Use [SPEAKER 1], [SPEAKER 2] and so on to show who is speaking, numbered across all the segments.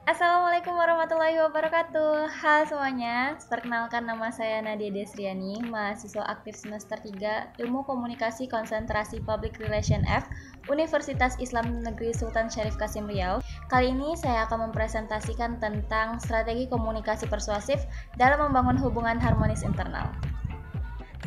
[SPEAKER 1] Assalamualaikum warahmatullahi wabarakatuh. Halo semuanya, perkenalkan nama saya Nadia Desriani, mahasiswa aktif semester 3 Ilmu Komunikasi Konsentrasi Public Relation F, Universitas Islam Negeri Sultan Syarif Kasim Riau. Kali ini saya akan mempresentasikan tentang strategi komunikasi persuasif dalam membangun hubungan harmonis internal.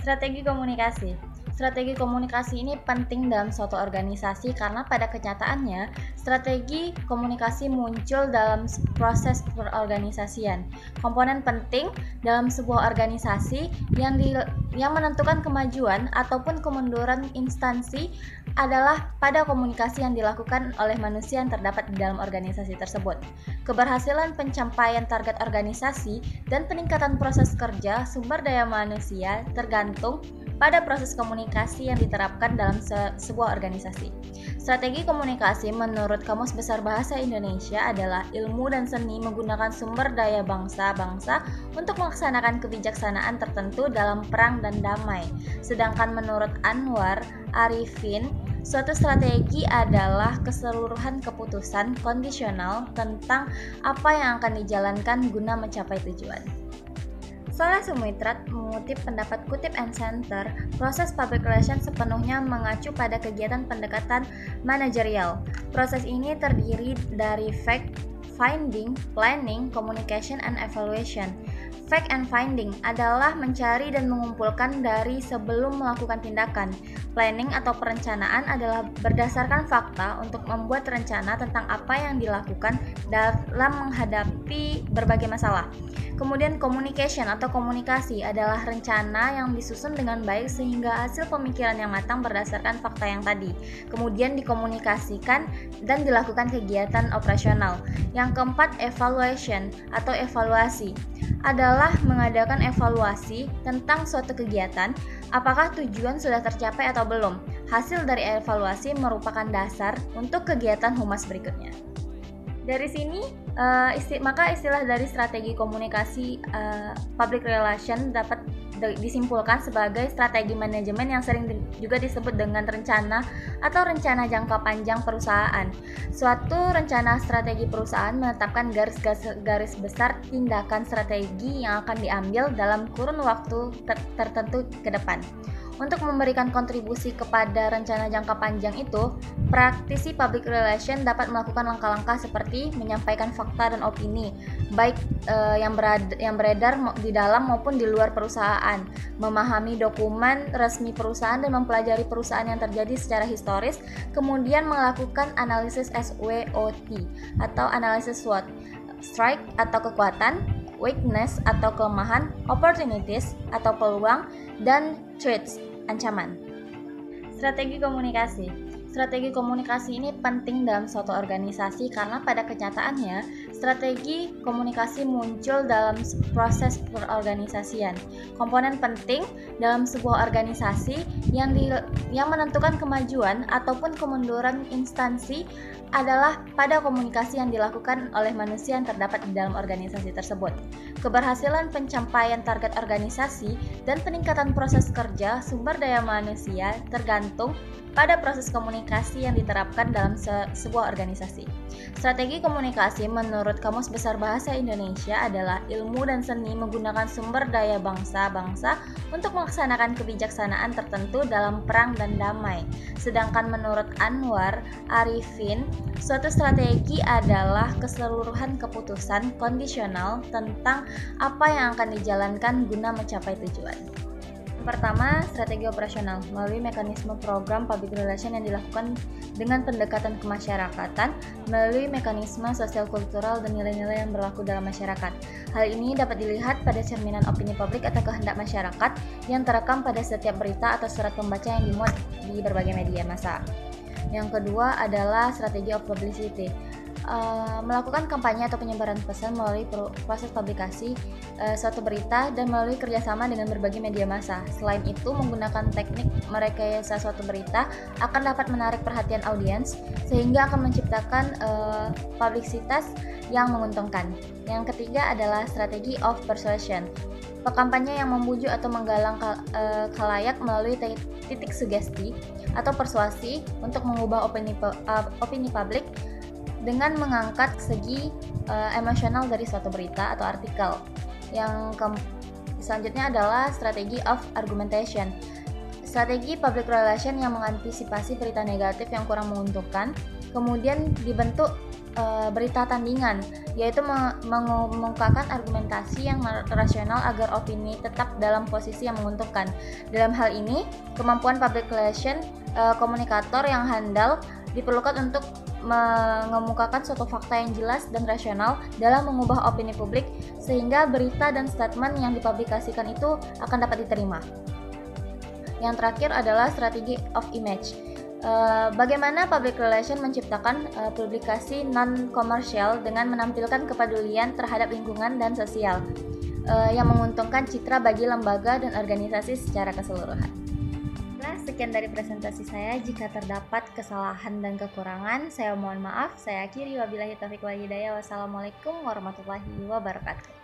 [SPEAKER 1] Strategi komunikasi. Strategi komunikasi ini penting dalam suatu organisasi karena pada kenyataannya strategi komunikasi muncul dalam proses perorganisasian. Komponen penting dalam sebuah organisasi yang menentukan kemajuan ataupun kemunduran instansi adalah pada komunikasi yang dilakukan oleh manusia yang terdapat di dalam organisasi tersebut. Keberhasilan pencapaian target organisasi dan peningkatan proses kerja sumber daya manusia tergantung pada proses komunikasi yang diterapkan dalam sebuah organisasi. Strategi komunikasi menurut Kamus Besar Bahasa Indonesia adalah ilmu dan seni menggunakan sumber daya bangsa-bangsa untuk melaksanakan kebijaksanaan tertentu dalam perang dan damai. Sedangkan menurut Anwar Arifin, suatu strategi adalah keseluruhan keputusan kondisional tentang apa yang akan dijalankan guna mencapai tujuan. Soleh Sumitrat mengutip pendapat Kutip and Center, proses public relations sepenuhnya mengacu pada kegiatan pendekatan manajerial. Proses ini terdiri dari fact finding, planning, communication, and evaluation. Fact and finding adalah mencari dan mengumpulkan dari sebelum melakukan tindakan. Planning atau perencanaan adalah berdasarkan fakta untuk membuat rencana tentang apa yang dilakukan dalam menghadapi berbagai masalah. Kemudian communication atau komunikasi adalah rencana yang disusun dengan baik sehingga hasil pemikiran yang matang berdasarkan fakta yang tadi. Kemudian dikomunikasikan dan dilakukan kegiatan operasional. Yang keempat, evaluation atau evaluasi adalah mengadakan evaluasi tentang suatu kegiatan, apakah tujuan sudah tercapai atau belum. Hasil dari evaluasi merupakan dasar untuk kegiatan humas berikutnya. Dari sini, maka istilah dari strategi komunikasi public relation dapat disimpulkan sebagai strategi manajemen yang sering juga disebut dengan rencana atau rencana jangka panjang perusahaan. Suatu rencana strategi perusahaan menetapkan garis besar tindakan strategi yang akan diambil dalam kurun waktu tertentu ke depan. Untuk memberikan kontribusi kepada rencana jangka panjang itu, praktisi public relation dapat melakukan langkah-langkah seperti menyampaikan fakta dan opini, baik yang beredar di dalam maupun di luar perusahaan, memahami dokumen resmi perusahaan dan mempelajari perusahaan yang terjadi secara historis, kemudian melakukan analisis SWOT atau analisis SWOT, strength atau kekuatan, weakness atau kelemahan, opportunities atau peluang, dan threats ancaman. Strategi komunikasi. Strategi komunikasi ini penting dalam suatu organisasi karena pada kenyataannya strategi komunikasi muncul dalam proses perorganisasian. Komponen penting dalam sebuah organisasi yang menentukan kemajuan ataupun kemunduran instansi adalah pada komunikasi yang dilakukan oleh manusia yang terdapat di dalam organisasi tersebut. Keberhasilan pencapaian target organisasi dan peningkatan proses kerja sumber daya manusia tergantung pada proses komunikasi yang diterapkan dalam sebuah organisasi. Strategi komunikasi menurut Kamus Besar Bahasa Indonesia adalah ilmu dan seni menggunakan sumber daya bangsa-bangsa untuk melaksanakan kebijaksanaan tertentu dalam perang dan damai. Sedangkan menurut Anwar Arifin, suatu strategi adalah keseluruhan keputusan kondisional tentang apa yang akan dijalankan guna mencapai tujuan. Pertama, strategi operasional melalui mekanisme program public relation yang dilakukan dengan pendekatan kemasyarakatan melalui mekanisme sosial kultural dan nilai-nilai yang berlaku dalam masyarakat. Hal ini dapat dilihat pada cerminan opini publik atau kehendak masyarakat yang terekam pada setiap berita atau surat pembaca yang dimuat di berbagai media massa. Yang kedua adalah strategi of publicity. Melakukan kampanye atau penyebaran pesan melalui proses publikasi suatu berita dan melalui kerjasama dengan berbagai media massa. Selain itu, menggunakan teknik merekayasa suatu berita akan dapat menarik perhatian audiens sehingga akan menciptakan publisitas yang menguntungkan. Yang ketiga adalah strategi of persuasion. Pekampanye yang membujuk atau menggalang khalayak melalui titik sugesti atau persuasi untuk mengubah opini publik dengan mengangkat segi emosional dari suatu berita atau artikel. Selanjutnya adalah strategi of argumentation. Strategi public relation yang mengantisipasi berita negatif yang kurang menguntungkan. Kemudian dibentuk berita tandingan, yaitu mengungkapkan argumentasi yang rasional agar opini tetap dalam posisi yang menguntungkan. Dalam hal ini, kemampuan public relation komunikator yang handal diperlukan untuk mengemukakan suatu fakta yang jelas dan rasional dalam mengubah opini publik sehingga berita dan statement yang dipublikasikan itu akan dapat diterima. Yang terakhir adalah strategi of image. Bagaimana public relation menciptakan publikasi non-komersial dengan menampilkan kepedulian terhadap lingkungan dan sosial yang menguntungkan citra bagi lembaga dan organisasi secara keseluruhan. Nah, sekian dari presentasi saya. Jika terdapat kesalahan dan kekurangan, saya mohon maaf. Saya akhiri, wabillahi taufiq wal hidayah. Wassalamualaikum warahmatullahi wabarakatuh.